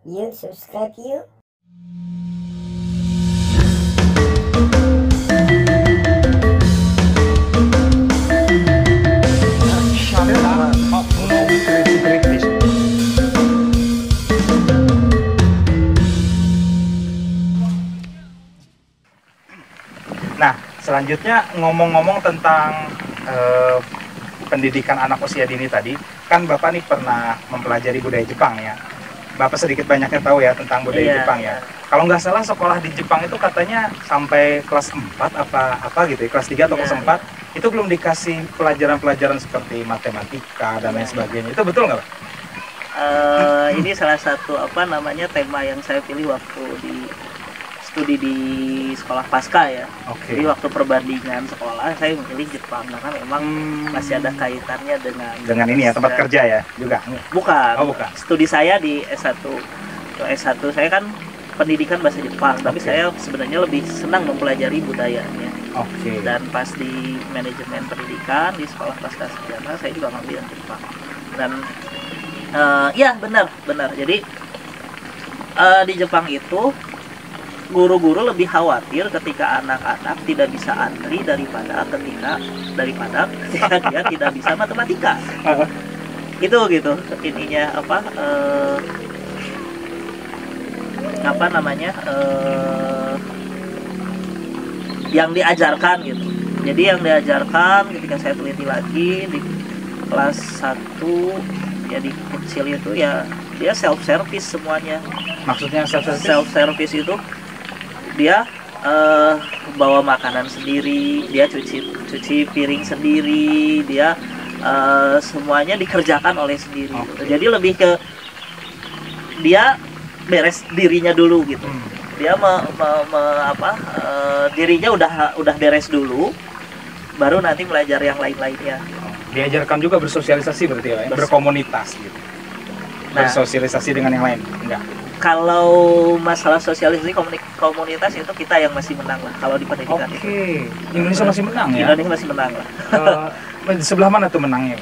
Yuk, subscribe yuk. Nah, selanjutnya ngomong-ngomong tentang pendidikan anak usia dini tadi, kan Bapak nih pernah mempelajari budaya Jepang ya. Bapak sedikit banyaknya tahu ya tentang budaya Jepang ya. Kalau nggak salah sekolah di Jepang itu katanya sampai kelas 4 apa gitu ya, kelas 3 atau kelas 4 itu belum dikasih pelajaran-pelajaran seperti matematika dan lain sebagainya. Itu betul nggak Pak? Ini salah satu tema yang saya pilih waktu di studi di sekolah pasca ya. Oke. Jadi waktu perbandingan sekolah saya memilih Jepang karena memang masih ada kaitannya dengan ini ya tempat kerja ya juga. Bukan. Oh, bukan. Studi saya di S1. S1 saya kan pendidikan bahasa Jepang, tapi saya sebenarnya lebih senang mempelajari budayanya. Oke. Dan pas di manajemen pendidikan di sekolah pasca sarjana saya juga ngambil yang Jepang. Dan ya benar. Jadi di Jepang itu guru-guru lebih khawatir ketika anak-anak tidak bisa antri daripada ketika dia tidak bisa matematika. Itu gitu ininya yang diajarkan gitu. Jadi yang diajarkan ketika saya teliti lagi di kelas 1 ya di kecil itu ya dia self service semuanya. Maksudnya self service itu dia bawa makanan sendiri, dia cuci piring sendiri, dia semuanya dikerjakan oleh sendiri. Okay. Jadi lebih ke dia beres dirinya dulu gitu. Dia dirinya udah beres dulu, baru nanti belajar yang lain-lainnya. Diajarkan juga bersosialisasi berarti ya, berkomunitas gitu. Bersosialisasi dengan yang lain, enggak? Kalau masalah sosialisasi komunitas itu kita yang masih menang lah kalau di pendidikan itu. Indonesia masih menang ya? Indonesia masih menang lah. Di sebelah mana tuh menangnya?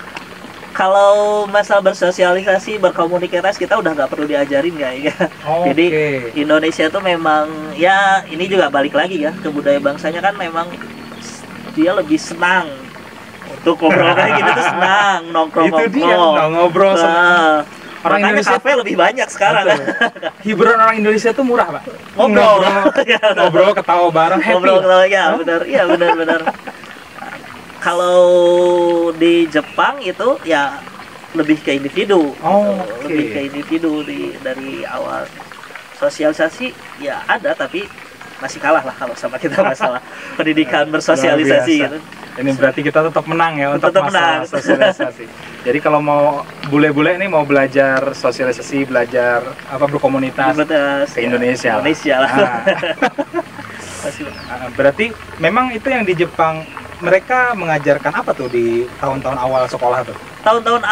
Kalau masalah bersosialisasi, berkomunikasi kita udah nggak perlu diajarin kayaknya. Jadi Indonesia tuh memang ya ini juga balik lagi ya ke budaya bangsanya kan memang dia lebih senang untuk ngobrol kayak gitu tuh senang nongkrong-nongkrong. Itu dia ngobrol. Orang Indonesia kafe lebih banyak sekarang. Hiburan orang Indonesia tuh murah, Pak. Ngobrol, ketawa bareng, happy. Iya benar. Kalau di Jepang itu ya lebih ke individu. Lebih ke individu dari awal. Sosialisasi ya ada tapi masih kalah lah kalau sama kita masalah pendidikan bersosialisasi gitu. Ini berarti kita tetap menang ya untuk masalah sosialisasi. Jadi kalau mau bule-bule ini mau belajar sosialisasi, belajar berkomunitas ke Indonesia lah. Berarti memang itu yang di Jepang mereka mengajarkan apa tuh di tahun-tahun awal sekolah tuh? Tahun-tahun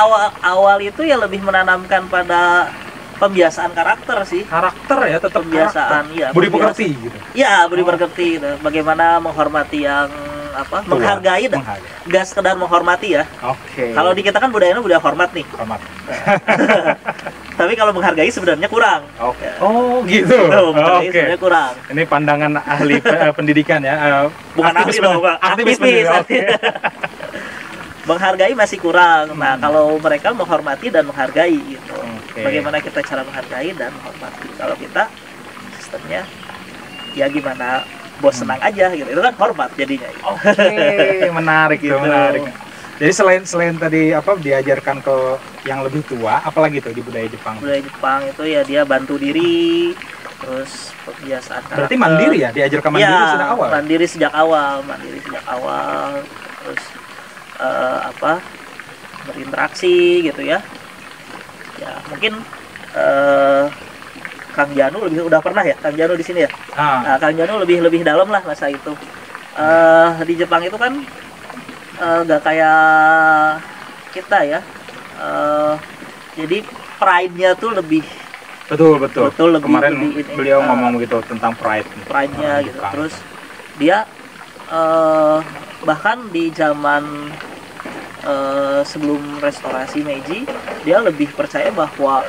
awal itu ya lebih menanamkan pada pembiasaan karakter sih. Karakter ya, tetap pembiasaan ya. Budi pekerti gitu. Iya, budi pekerti. Bagaimana menghormati yang menghargai dah. Gak sekedar menghormati ya. Kalau di kita kan budayanya budaya hormat nih. Hormat. Tapi kalau menghargai sebenarnya kurang. Gitu. Sebenarnya kurang. Ini pandangan ahli pendidikan ya. Bukan ahli dong, Pak. Aktivis. Menghargai masih kurang. Nah, kalau mereka menghormati dan menghargai gitu. Bagaimana kita cara menghargai dan menghormati. Kalau kita sistemnya ya gimana bos senang aja gitu. Itu kan hormat jadinya. Menarik gitu. Menarik. Jadi selain tadi diajarkan ke yang lebih tua, apalagi tuh di budaya Jepang? Budaya Jepang itu ya dia bantu diri, terus kebiasaan karakter. Berarti mandiri ya, diajarkan mandiri sejak awal. Mandiri sejak awal, terus berinteraksi gitu ya. Ya mungkin Kang Janu udah pernah ya, Kang Janu di sini ya. Nah, Kang Janu lebih dalam lah masa itu. Di Jepang itu kan gak kayak kita ya. Jadi pride-nya tuh lebih betul. Kemarin beliau ngomong gitu tentang pride-nya gitu. Terus dia bahkan di zaman sebelum restorasi Meiji dia lebih percaya bahwa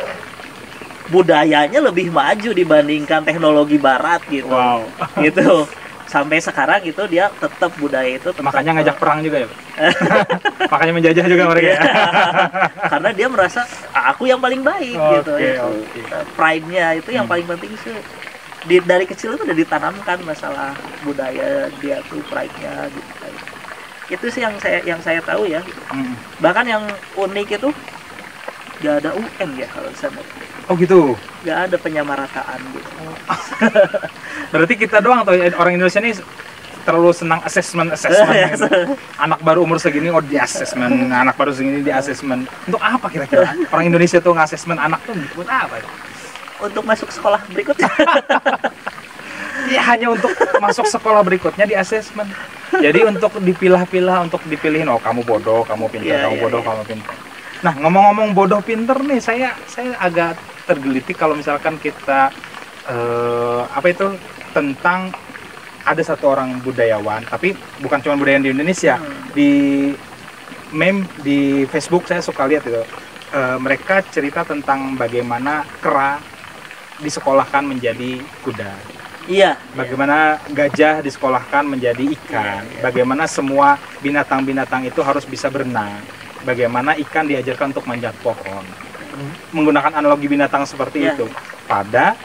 budayanya lebih maju dibandingkan teknologi barat gitu. Wow. Gitu. Sampai sekarang itu dia tetap budaya itu tetap, Makanya ngajak perang juga ya, Pak? Makanya menjajah juga mereka ya? Karena dia merasa aku yang paling baik gitu. Oke. Pride-nya itu yang paling penting sih. Dari kecil itu udah ditanamkan masalah budaya dia tuh, pride-nya gitu. Itu sih yang saya tahu ya. Bahkan yang unik itu gak ada UN ya kalau di sana. Oh gitu. Gak ada penyamarataan gitu. Berarti kita doang atau orang Indonesia ini terlalu senang assessment gitu. Anak baru umur segini di assessment, anak baru segini di assessment. Untuk apa kira-kira orang Indonesia tuh nge-assessment anak tuh buat apa? Untuk masuk sekolah berikutnya. Ya hanya untuk masuk sekolah berikutnya di assessment. Jadi untuk dipilah-pilah, untuk dipilihin, oh kamu bodoh, kamu pintar, kamu bodoh, kamu pintar. Nah, ngomong-ngomong bodoh pintar nih, saya agak tergelitik kalau misalkan kita tentang ada satu orang budayawan, tapi bukan cuma budayawan di Indonesia. Di meme di Facebook saya suka lihat itu. Mereka cerita tentang bagaimana kera disekolahkan menjadi kuda. Iya. Bagaimana gajah disekolahkan menjadi ikan. Bagaimana semua binatang-binatang itu harus bisa berenang. Bagaimana ikan diajarkan untuk manjat pohon. Menggunakan analogi binatang seperti itu. Pada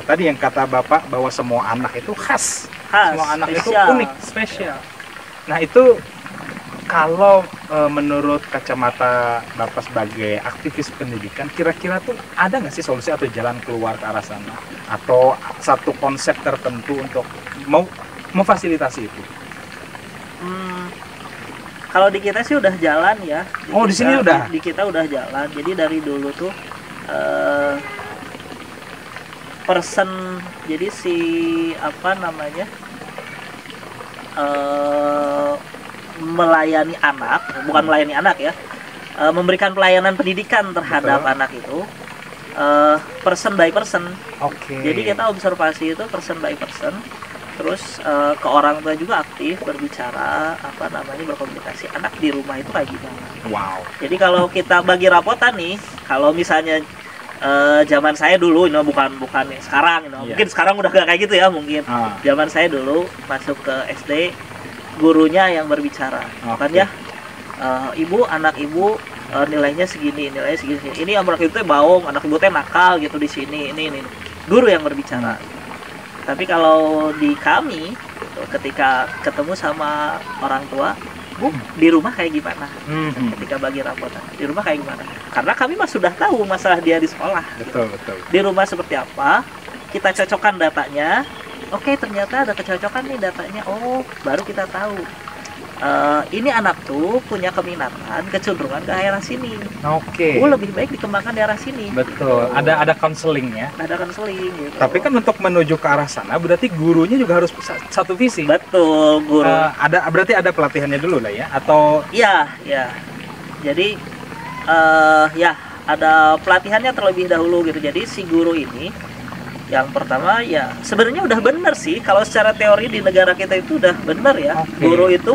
tadi yang kata Bapak bahwa semua anak itu khas. Semua anak itu unik, spesial. Nah itu kalau menurut kacamata Bapak sebagai aktivis pendidikan, kira-kira tuh ada nggak sih solusi atau jalan keluar ke arah sana? Atau satu konsep tertentu untuk memfasilitasi itu? Kalau di kita sih udah jalan ya. Di sini udah? Di kita udah jalan. Jadi dari dulu tuh jadi si melayani anak, bukan melayani anak ya, memberikan pelayanan pendidikan terhadap anak itu person by person. Jadi kita observasi itu person by person. Terus ke orang tua juga aktif berbicara, berkomunikasi anak di rumah itu kayak gimana. Wow. Jadi kalau kita bagi rapotan nih, kalau misalnya zaman saya dulu, bukan sekarang, mungkin sekarang udah gak kayak gitu ya mungkin. Zaman saya dulu masuk ke SD, gurunya yang berbicara, kan ya, ibu, anak ibu nilainya segini. Ini anak ibu teh baung, anak ibu teh nakal gitu di sini. Ini guru yang berbicara. Tapi kalau di kami, ketika ketemu sama orang tua, Bu, di rumah kayak gimana? Ketika bagi rapotan, di rumah kayak gimana? Karena kami mah sudah tahu masalah dia di sekolah. Betul. Di rumah seperti apa? Kita cocokkan datanya. Oke, ternyata ada kecocokan nih datanya. Oh, baru kita tahu. Ini anak tuh punya keminatan, kecenderungan ke arah sini. Lebih baik dikembangkan di arah sini. Betul. Gitu. Ada counseling ya. Ada counseling gitu. Tapi kan untuk menuju ke arah sana berarti gurunya juga harus satu visi. Betul, guru. Berarti ada pelatihannya dulu lah ya, atau? Iya. Jadi ada pelatihannya terlebih dahulu gitu. Jadi si guru ini yang pertama ya sebenarnya udah benar sih, kalau secara teori di negara kita itu udah benar ya. Guru itu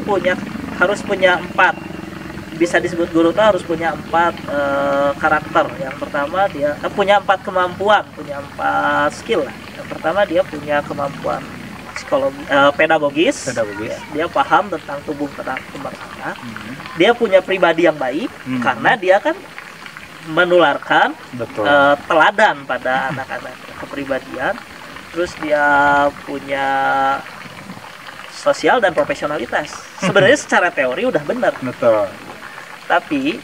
harus punya 4, bisa disebut guru itu harus punya 4 karakter. Yang pertama dia punya 4 kemampuan, punya 4 skill lah. Yang pertama dia punya kemampuan psikologi, pedagogis. Ya, dia paham tentang tumbuh kembang anak. Dia punya pribadi yang baik karena dia kan menularkan teladan pada anak-anak, kepribadian. Terus dia punya sosial dan profesionalitas. Sebenarnya secara teori udah benar. Betul. Tapi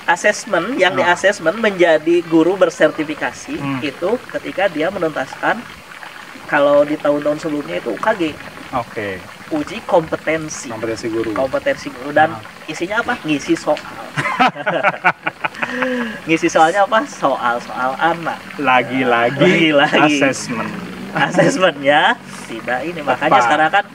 asesmen yang di asesmen menjadi guru bersertifikasi itu ketika dia menuntaskan, kalau di tahun-tahun sebelumnya itu UKG. Uji kompetensi guru. Dan isinya apa? Ngisi soal. Ngisi soalnya apa? Soal-soal anak. Lagi-lagi Asesmennya tidak ini. Makanya sekarang kan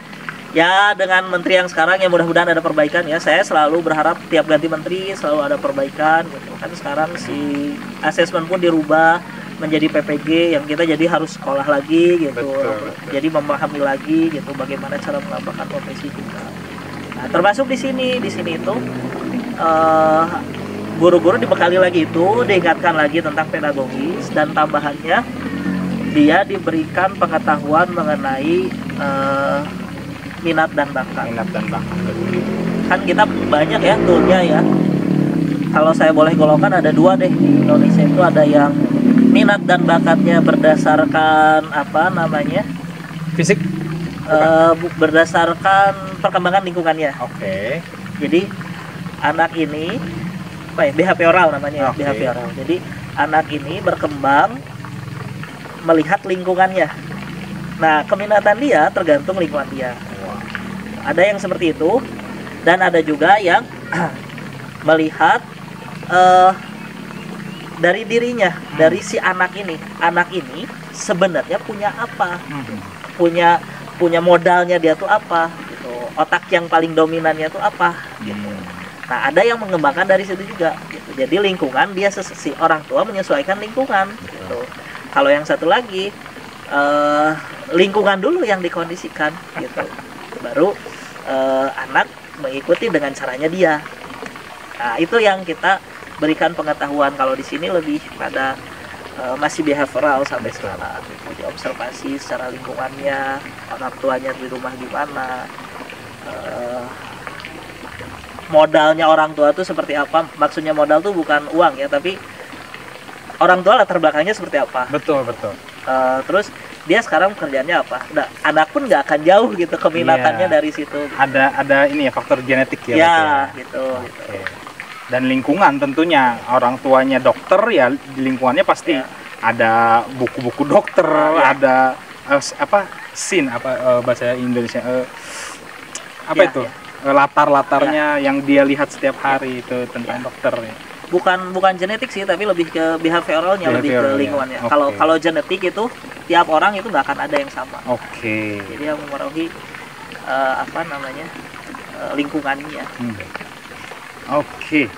ya dengan menteri yang sekarang, ya mudah-mudahan ada perbaikan ya. Saya selalu berharap tiap ganti menteri selalu ada perbaikan gitu. Kan sekarang si asesmen pun dirubah menjadi PPG yang kita jadi harus sekolah lagi gitu. Betul. Jadi memahami lagi gitu bagaimana cara mengembangkan profesi kita. Nah, termasuk di sini itu guru-guru dibekali lagi itu, diingatkan lagi tentang pedagogis, dan tambahannya dia diberikan pengetahuan mengenai minat dan bakat. Minat dan bakat. Kan kita banyak ya toolnya ya. Kalau saya boleh golongkan ada 2 deh di Indonesia, itu ada yang minat dan bakatnya berdasarkan apa namanya, Fisik. berdasarkan perkembangan lingkungannya. Oke. Jadi anak ini apa ya, behavioral namanya, Oke. behavioral. Jadi anak ini berkembang melihat lingkungannya. Nah, keminatan dia tergantung lingkungan dia. Ada yang seperti itu, dan ada juga yang melihat dari dirinya, dari si anak ini. Anak ini sebenarnya punya apa? Punya modalnya dia tuh apa? Gitu. Otak yang paling dominannya tuh apa? Gitu. Nah, ada yang mengembangkan dari situ juga. Gitu. Jadi lingkungan dia si orang tua menyesuaikan lingkungan. Gitu. Kalau yang satu lagi lingkungan dulu yang dikondisikan. Gitu. Baru anak mengikuti dengan caranya dia. Nah, itu yang kita berikan pengetahuan. Kalau di sini lebih pada masih behavioral sampai sekarang. Jadi observasi secara lingkungannya, orang tuanya di rumah gimana, modalnya orang tua tuh seperti apa. Maksudnya modal tuh bukan uang ya, tapi orang tua latar belakangnya seperti apa. Betul. Terus dia sekarang kerjanya apa? Nah, anak pun nggak akan jauh gitu keminatannya dari situ. Ada ini ya, faktor genetik ya. Ya, betul. gitu. Oke. Dan lingkungan tentunya, orang tuanya dokter ya, di lingkungannya pasti ada buku-buku dokter, ada bahasa Indonesia itu latar-latarnya yang dia lihat setiap hari itu tentang dokter ya. Bukan genetik sih, tapi lebih ke behavioralnya, lebih ke lingkungannya. Kalau genetik itu tiap orang itu nggak akan ada yang sama. Oke. Jadi yang mempengaruhi lingkungannya. Oke.